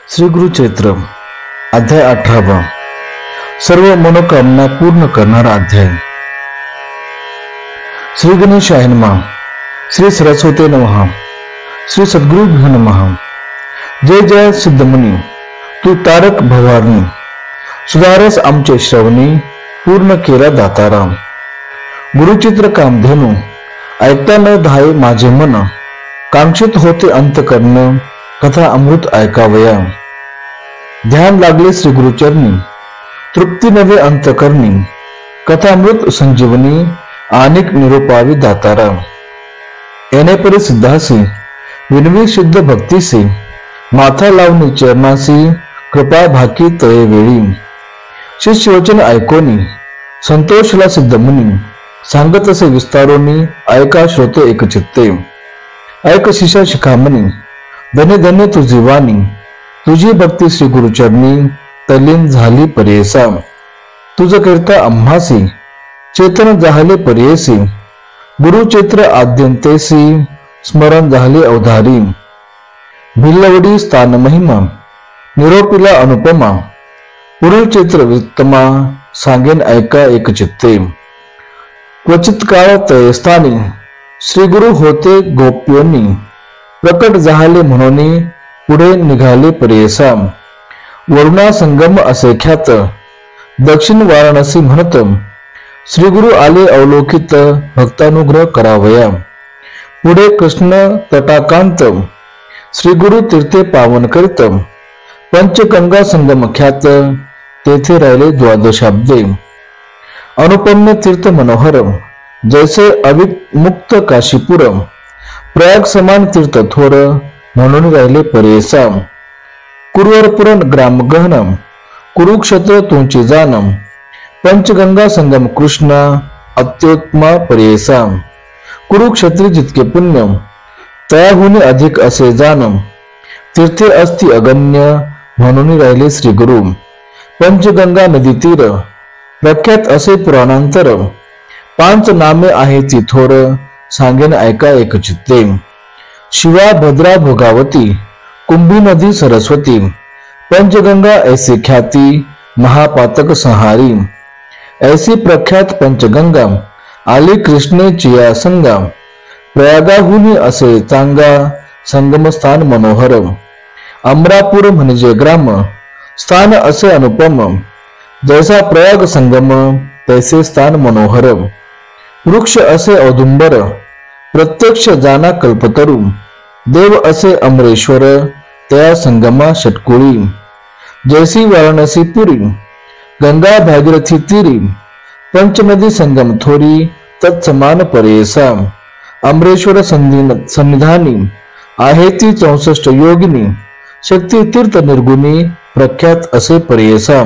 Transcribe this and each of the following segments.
श्री गुरु चरित्र अध्याय 18 सर्व मनोकामना पूर्ण करणारा अध्याय। श्री गणेशाय नमः। श्री सरस्वती नमः। श्री सद्गुरुभ्यो नमः। जय जय सिद्धमुनी, तू तारक भवानी, सुधारस आमचे श्रवणी, पूर्ण केला दातारा। गुरुचित्र कामधेनु, ऐकता न धाये माझे मन, कांक्षित होते अंतकर्ण, कथा अमृत ऐकावया। ध्यान लागले श्री गुरुचरणी, तृप्ती नवे अंतकरणी, कथामृत संजीवनी, अनेक निरोपावी दातारा। येणे परी सिद्धासी, विनवी शुद्ध भक्तीसी, माथा लावणी चरणासी, कृपा भाकी तळे वेळी। शिष्यवचन ऐकोनी, संतोषला सिद्धमुनी, सांगत असे विस्तारोनी, ऐका श्रोते एकचित्ते। ऐक शिष्या शिखामणी, धन्य धन्य तुझी वाणी, तुझी भक्ती श्री गुरुचरणी, तल्लीन झाली परेसा। तुझ करता आम्हासी, चेतन झाले परेसी, गुरुचैत्र आद्यंतेसी, स्मरण झाले अवधारी। भिल्लवडी स्थान महिमा, निरोपिला अनुपमा, पुढील चैत्र वित्तमा, सांगेन ऐका एकचित्ते। क्वचित काळ तय स्थानी, श्री गुरु होते गोप्योनी, प्रकट झाले म्हणून पुढे निघाले परेसा। वरुणा संगम असे ख्यात, दक्षिण वाराणसी म्हणत, श्री गुरु आले अवलोकित, भक्तानुग्रह करावया। पुढे कृष्ण तटाकांत, श्री गुरु तीर्थे पावन करीत, पंचगंगा संगम ख्यात, तेथे राहिले द्वादशाब्दे। अनुपम्य तीर्थ मनोहर, जैसे अविमुक्त काशीपुर, प्रयाग समान तीर्थ थोर, म्हणून राहिले परेसा। कुरुवरपुर ग्राम गहन, कुरुक्षेत्र तुमची जानम, पंचगंगा संगम कृष्ण, अत्योत्तमा परेसा। कुरुक्षेत्री जितके पुण्य, तयाहुनी अधिक असे जानम, तीर्थे असती अगण्य, म्हणून राहिले श्री गुरु। पंचगंगा नदी तीर, प्रख्यात असे पुराणांतर, पांच नामे आहे ती थोर, सांगेन ऐका एकचित्ते। शिवा भद्रा भोगावती, कुंभी नदी सरस्वती, पंचगंगा ऐसी ख्याती, महापातक संहारी। ऐसी प्रख्यात पंचगंगा, आली कृष्णेची या संगा, प्रयागाहुनी असे चांगा, संगमस्थान मनोहर। अमरापूर म्हणजे ग्राम, स्थान असे अनुपम, जैसा प्रयाग संगम, तैसे स्थान मनोहर। वृक्ष असे औदुंबर, प्रत्यक्ष जाना कल्पतरू, देव असे अमरेश्वर, त्या संगमा षटकुळी। जैसी वाराणसी पुरी, गंगा भागीरथी तीरी, पंचनदी संगम थोरी, तत्समान परेसा। अमरेश्वर सन्निधानी, आहे ती 64 योगिनी, शक्ती तीर्थ निर्गुणी, प्रख्यात असे परेसा।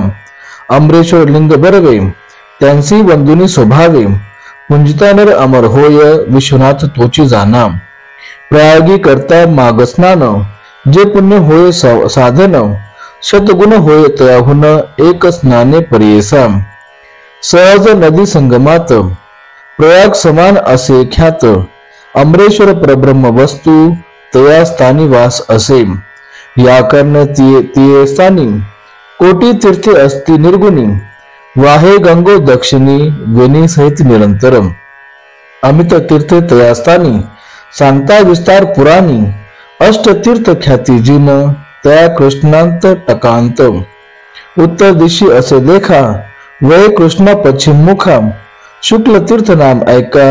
अमरेश्वर लिंग बरवे, त्यांसी वंदुनी स्वभावे, पुंजितानर अमर होय, विश्वनाथ तोची जाना। प्रयागी करता माग स्नान, जे पुण्य होय साधन, शतगुण होय तयाहुन, एक स्नाने परेसा। सहज नदी संगमात, प्रयाग समान असे ख्यात, अमरेश्वर परब्रह्म वस्तू, तया स्थानी वास असे। या कर्ण तिये स्थानी, कोटी तीर्थे असती निर्गुणी, वाहे गंगो दक्षिणी, वेणी सहित निरंतर। अमित तीर्थे तया स्थानी, सांगता विस्तार पुराणी, अष्टतीर्थ ख्याती जिन, त्या कृष्णांत टकांत। उत्तर दिशी असे देखा, वय कृष्ण पश्चिम मुखा, शुक्ल तीर्थ नाम ऐका,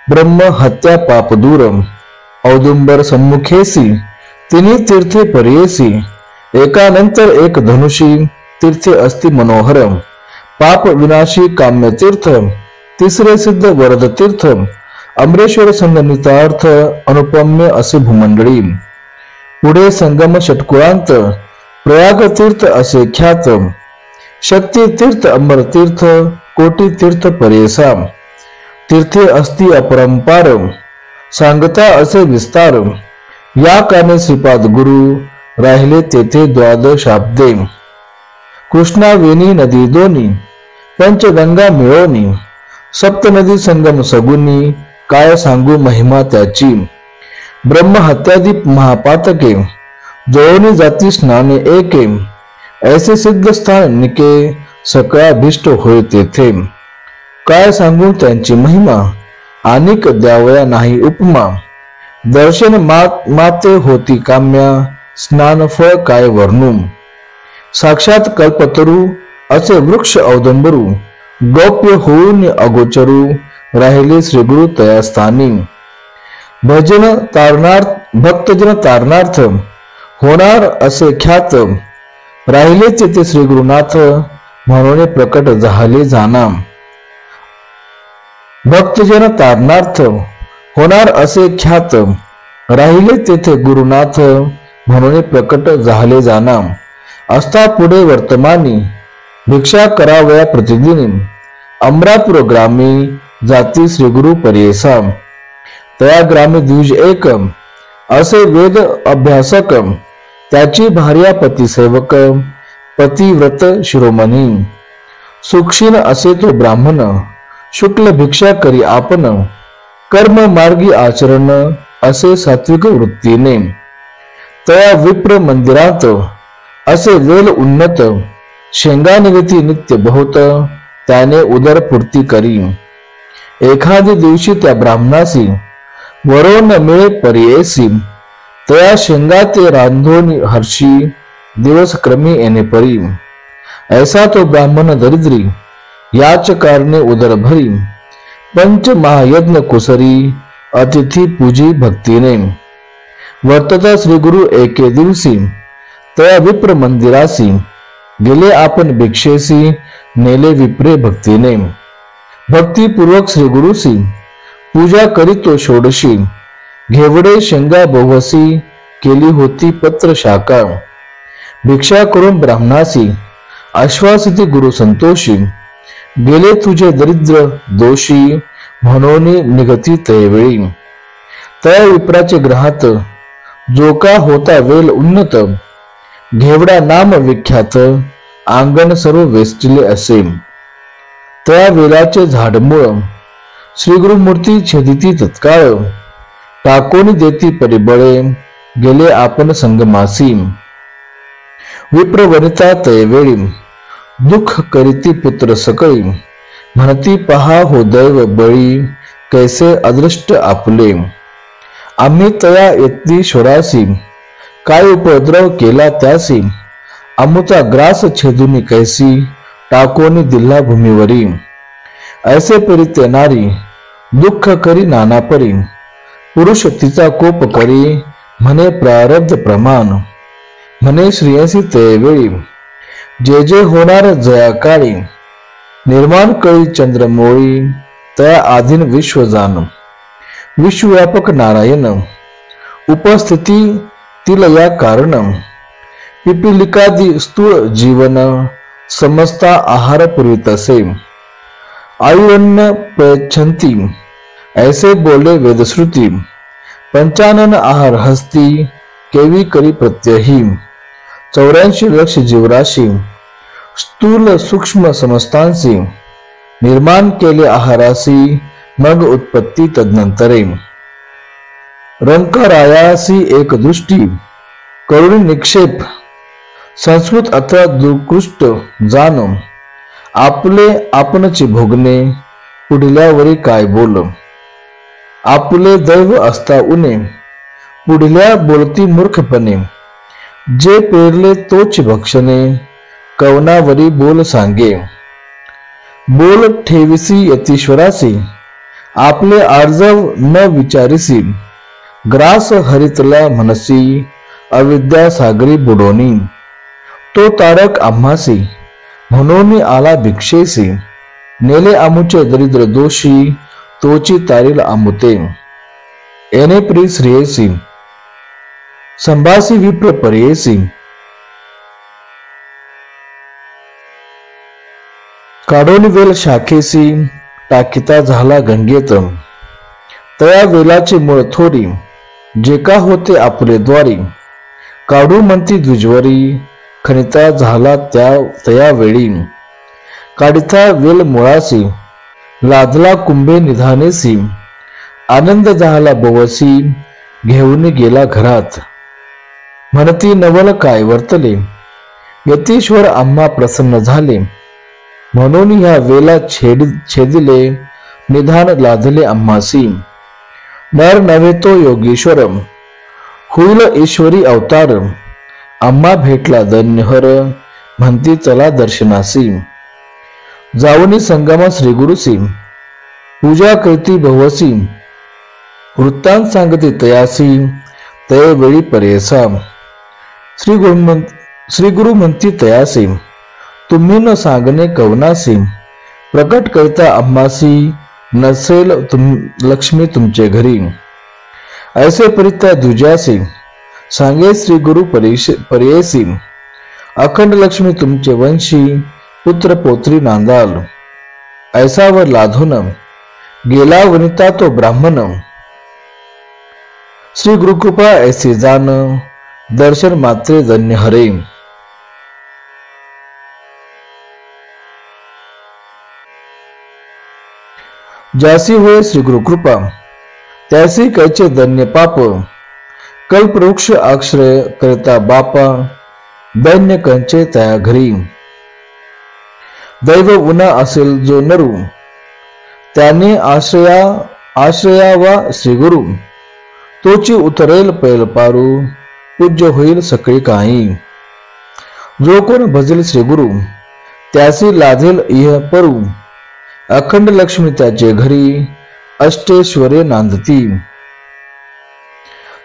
ब्रह्म हत्या पाप दूर। औदुंबर सम्मुखेसी, तिन्ही तीर्थे परेसी, एकानंतर एक धनुषी, तीर्थे अस्ति मनोहर। पाप विनाशी काम्य तीर्थ, तिसरे सिद्ध वरद तीर्थ, अमरेश्वर संगमितार्थ, अनुपम्य असे भूमंडळी। पुढे संगम षटकुळांत, प्रयाग तीर्थ असे ख्यात, शक्ती तीर्थ अमर तीर्थ, कोटी तीर्थ परेसा। तीर्थे असती अपरंपार, सांगता असे विस्तार, या काने श्रीपाद गुरु, राहिले तेथे द्वादशाब्दे। कृष्णा वेणी नदी दोनी, पंचगंगा मिळवणी, सप्तनदी संगम सगुनी, काय सांगू महिमा त्याची। ब्रह्म हत्यादी महापातके, जळोनी जाती स्नाने एके, ऐसे सिद्ध स्थान निके, सकळाभीष्ट होय तेथे. काय सांगून त्यांची महिमा, अनिक द्यावया नाही उपमा. दर्शन माते होती काम्या, स्नान फळ काय वर्णू. साक्षात कल्पतरू असे वृक्ष औदंबरू, गौप्य होऊन अगोचरू, राहिले श्रीगुरु तया स्थानी. भजन तारणार्थ भक्तजन तारणार्थ, होणार असे ख्यात, राहिले तेथे श्रीगुरुनाथ, म्हणून प्रकट झाले जाना. भक्तजन तारणार्थ, होणार असे ख्यात, राहिले तेथे गुरुनाथ, म्हणून प्रकट झाले जाना. असता पुढे वर्तमानी, भिक्षा करावया प्रतिदिनी. अमरापूर ग्रामी, जाती श्रीगुरु परियेसा. तया ग्रामी द्विज एक, असे वेद अभ्यासक, त्याची भार्या पती सेवक, पतिव्रत शिरोमणी. सुक्षीण असे तो ब्राह्मण, शुक्ल भिक्षा करी आपण, कर्म मार्गी आचरण, असे सात्विक वृत्तीने. तया विप्र मंदिरात, असे वेल उन्नत, शेंगा निगती नित्य बहुत, त्याने उदरपूर्ती करी. एखादी दिवशी त्या ब्राह्मणासी, वरो न मिळे परियेसी, तया शेंगा ते रांधोनी हर्षी, दिवस क्रमी येणे परी. ऐसा तो ब्राह्मण दरिद्री, याच कारणे उदर भरी. पंच महायज्ञ कुसरी, अतिथी पूजी भक्तीने. वर्तता श्रीगुरु एके दिवसी, तया विप्र मंदिरासी, गेले आपण भिक्षेसी, नेले विप्रे भक्तीने. भक्तीपूर्वक श्रीगुरुसी, पूजा करीतो षोडशी, घेवडे शेंगा बहुवसी, केली होती पत्र शाखा. भिक्षा करून ब्राह्मणासी, आश्वासिती गुरु संतोषी, गेले तुझे दरिद्र दोषी, म्हणून निगती तयवेळी. तया विप्राचे ग्रहात, जो का होता वेल उन्नत, घेवडा नाम विख्यात, अंगण सर्व वेष्टिले असे. त्या वेलाचे झाडमूळ, श्रीगुरुमूर्ती छेदिती तत्काळ, टाकोनी देती परिबळे, गेले आपण संगमासी. विप्र वनिता तयवेळी, दुःख करीती पुत्र सकळी, म्हणती पहा हो दैव बळी, कैसे अदृष्ट आपले. आम्ही तया यत्नीश्वरासी, काय उपद्रव केला त्यासी, अमुचा ग्रास छेदुनी कैसी, टाकोनी दिल्ला भूमीवरी. ऐसे परी ते नारी, दुःख करी नाना परी, पुरुष तिचा कोप करी, म्हणे प्रारब्ध प्रमाण. म्हणे श्रियसी तयवेळी, जे जे होणार जया काळी, निर्माण कळी चंद्रमोळी, तया आधीन विश्व जाण. विश्वव्यापक नारायण, उपस्थिती तिल या कारण, पिपिलिकादी स्थूळ जीवन, समजता आहार पुरवितसे. आयुअन्न प्रयच्छन्ती, ऐसे बोले वेदश्रुती, पंचानन आहार हस्ती, केवी करी प्रत्यही. 84 लक्ष जीवराशी, स्थूल सूक्ष्म समस्तांसी, निर्माण केले आहारासी, मग उत्पत्ती तदनंतरे. रंकारायासी एक दृष्टी, करुणी निक्षेप, संस्कृत अथवा दुकृष्ट जाण, आपले आपणची भोगणे, पुढल्यावरी काय बोल. आपले दैव असता उणे, पुढल्या बोलती मूर्खपणे, जे पेरले तोच भक्षणे, कवनावरी बोल सांगे. बोल ठेविसी यतीश्वरासी, आपले आर्जव न विचारिसी, ग्रास हरितला मनसी, अविद्या सागरी बुडोनी. तो तारक आम्हासी, म्हणून आला भिक्षेसी, नेले आमुचे दरिद्र दोषी, तोची तारील आमुते. येणे प्रिय श्रेयसी, संभासी विप्र परियेसी. काढून वेल शाखेसी, टाकिता झाला गंगेत. तया वेलाचे मूळ थोरी, जे का होते आपले द्वारी, काढू म्हणती द्विजवरी, खनिता झाला तया वेळी. काढिता वेल मुळासी, लादला कुंभे निधानेसी, आनंद झाला बवसी, घेऊन गेला घरात. म्हणती नवल काय वर्तले, यतीश्वर आम्हा प्रसन्न झाले, म्हणून ह्या वेला छेदिले, निधान लादले आम्हासी, नर नव्हे तो योगीश्वर, होईल ईश्वरी अवतार, आम्हा भेटला धन्यहर, म्हणती चला दर्शनासी, जाऊनी संगमा श्री गुरुसी, पूजा करती भवसी, वृत्तांत सांगती तयासी, तय वेळी परेसा, श्री गुरु म्हणती तयासी, तुम्ही न सांगणे कवनासी, प्रकट करता आम्हासी, नसेल लक्ष्मी तुमचे घरी, ऐसे परित्या दुजासी, सांगे श्री गुरु परेसी, अखंड लक्ष्मी तुमचे वंशी, पुत्र पोत्री नांदाल, ऐसावर लाधून गेला वनिता तो ब्राह्मण, श्री गुरुकृपा ऐसे जान, दर्शन मात्रे धन्य हरे, ज्यासी होय श्री गुरुकृपा, त्यासी कैचे धन्य पाप, कल्पवृक्ष आश्रय करता बापा, दैन्य कंचे तया घरी, दैव उना असेल जो नरू, त्याने आश्रयावा श्री गुरु, तोची उतरेल पैल पारू, पूज्य होईल सकळी काही, जो कोण भजेल श्री गुरु, त्यासी लाधेल इह परू, अखंड लक्ष्मी त्याचे घरी, अष्टेश्वरे नांदती,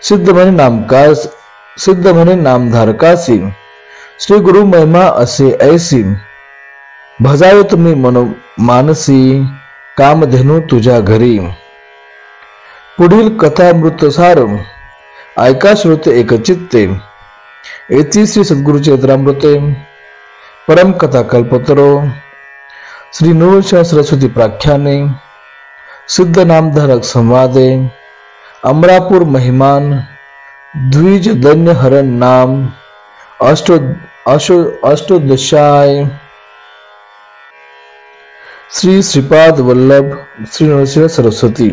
सिद्ध म्हणे नामधारकासी, श्री गुरु महिमा असे ऐसी, भजावे तुम्ही मानसी, कामधेनू तुझ्या घरी, पुढील कथामृतसार ऐका श्रोते एकचित्ते, येती श्री सद्गुरुचे चरित्रामृते, परम कथा कल्पतरो, श्री नूरशा सरस्वती प्राख्याने, सिद्ध नामधारक संवादे, अमरापूर महिमान, द्विज धन्य हरण नाम, अष्टोदशाय, श्री श्रीपाद वल्लभ श्री नरसिंह सरस्वती,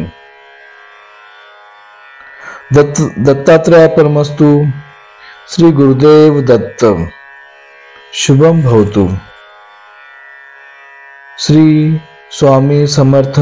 दत्तात्रय परमस्तु, श्री गुरुदेव दत्त, शुभम भवतु, श्री स्वामी समर्थ।